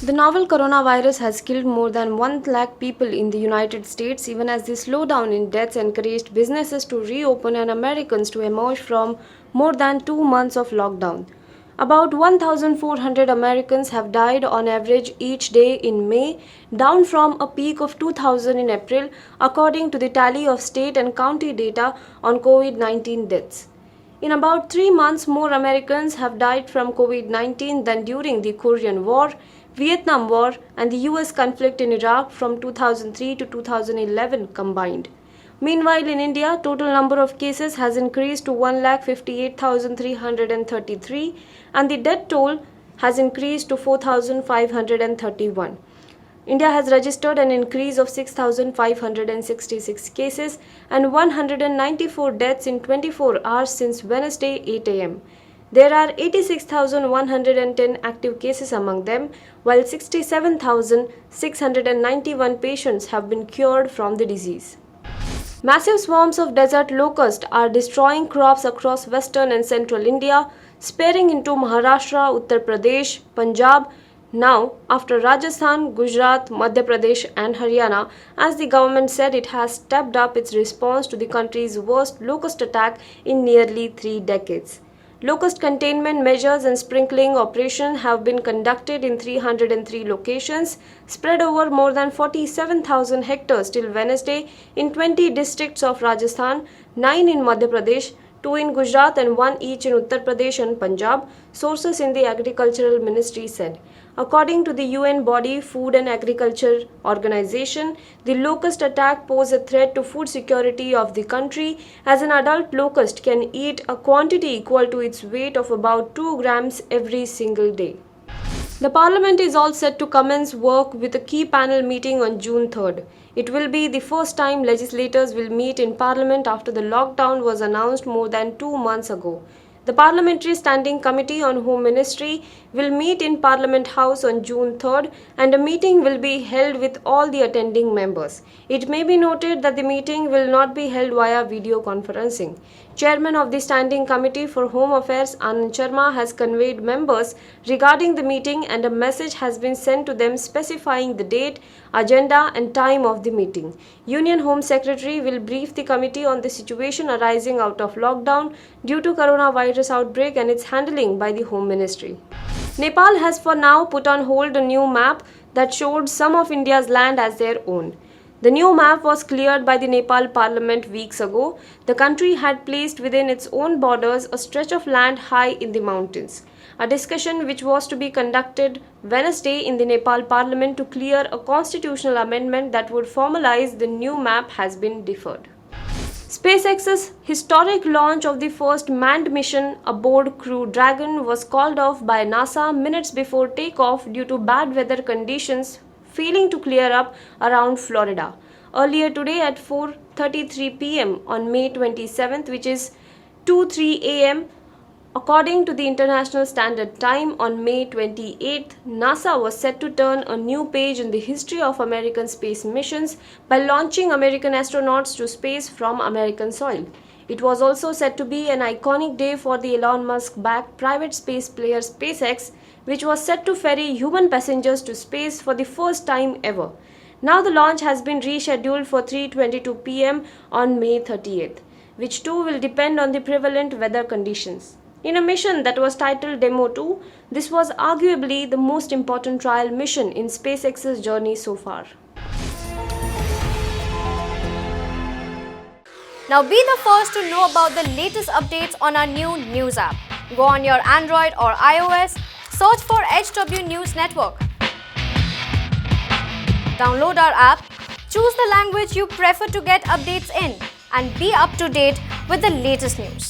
The novel coronavirus has killed more than 1 lakh people in the United States, even as the slowdown in deaths encouraged businesses to reopen and Americans to emerge from more than 2 months of lockdown. About 1,400 Americans have died on average each day in May, down from a peak of 2,000 in April, according to the tally of state and county data on COVID 19 deaths. In about 3 months, more Americans have died from COVID 19 than during the Korean War, Vietnam War, and the US conflict in Iraq from 2003 to 2011 combined. Meanwhile, in India, total number of cases has increased to 1,58,333 and the death toll has increased to 4,531. India has registered an increase of 6,566 cases and 194 deaths in 24 hours since Wednesday 8 am. There are 86,110 active cases among them, while 67,691 patients have been cured from the disease. Massive swarms of desert locust are destroying crops across western and central India, spreading into Maharashtra, Uttar Pradesh, Punjab, now after Rajasthan, Gujarat, Madhya Pradesh and Haryana, as the government said it has stepped up its response to the country's worst locust attack in nearly 3 decades. Locust containment measures and sprinkling operations have been conducted in 303 locations, spread over more than 47,000 hectares till Wednesday in 20 districts of Rajasthan, 9 in Madhya Pradesh, 2 in Gujarat and 1 each in Uttar Pradesh and Punjab, sources in the Agricultural Ministry said. According to the UN body Food and Agriculture Organization, the locust attack poses a threat to food security of the country, as an adult locust can eat a quantity equal to its weight of about 2 grams every single day. The Parliament is all set to commence work with a key panel meeting on June 3rd. It will be the first time legislators will meet in Parliament after the lockdown was announced more than 2 months ago. The Parliamentary Standing Committee on Home Ministry will meet in Parliament House on June 3rd and a meeting will be held with all the attending members. It may be noted that the meeting will not be held via video conferencing. Chairman of the Standing Committee for Home Affairs Anand Sharma has conveyed members regarding the meeting and a message has been sent to them specifying the date, agenda and time of the meeting. Union Home Secretary will brief the committee on the situation arising out of lockdown due to coronavirus outbreak and its handling by the Home Ministry. Nepal has for now put on hold a new map that showed some of India's land as their own. The new map was cleared by the Nepal Parliament weeks ago. The country had placed within its own borders a stretch of land high in the mountains. A discussion which was to be conducted Wednesday in the Nepal Parliament to clear a constitutional amendment that would formalize the new map has been deferred. SpaceX's historic launch of the first manned mission aboard Crew Dragon was called off by NASA minutes before takeoff due to bad weather conditions failing to clear up around Florida. Earlier today at 4:33 p.m. on May 27th, which is 2:03 a.m. according to the International Standard Time on May 28th, NASA was set to turn a new page in the history of American space missions by launching American astronauts to space from American soil. It was also said to be an iconic day for the Elon Musk-backed private space player SpaceX, which was set to ferry human passengers to space for the first time ever. Now the launch has been rescheduled for 3:22 p.m. on May 30th, which too will depend on the prevalent weather conditions. In a mission that was titled Demo 2, this was arguably the most important trial mission in SpaceX's journey so far. Now be the first to know about the latest updates on our new news app. Go on your Android or iOS, search for HW News Network. Download our app, choose the language you prefer to get updates in, and be up to date with the latest news.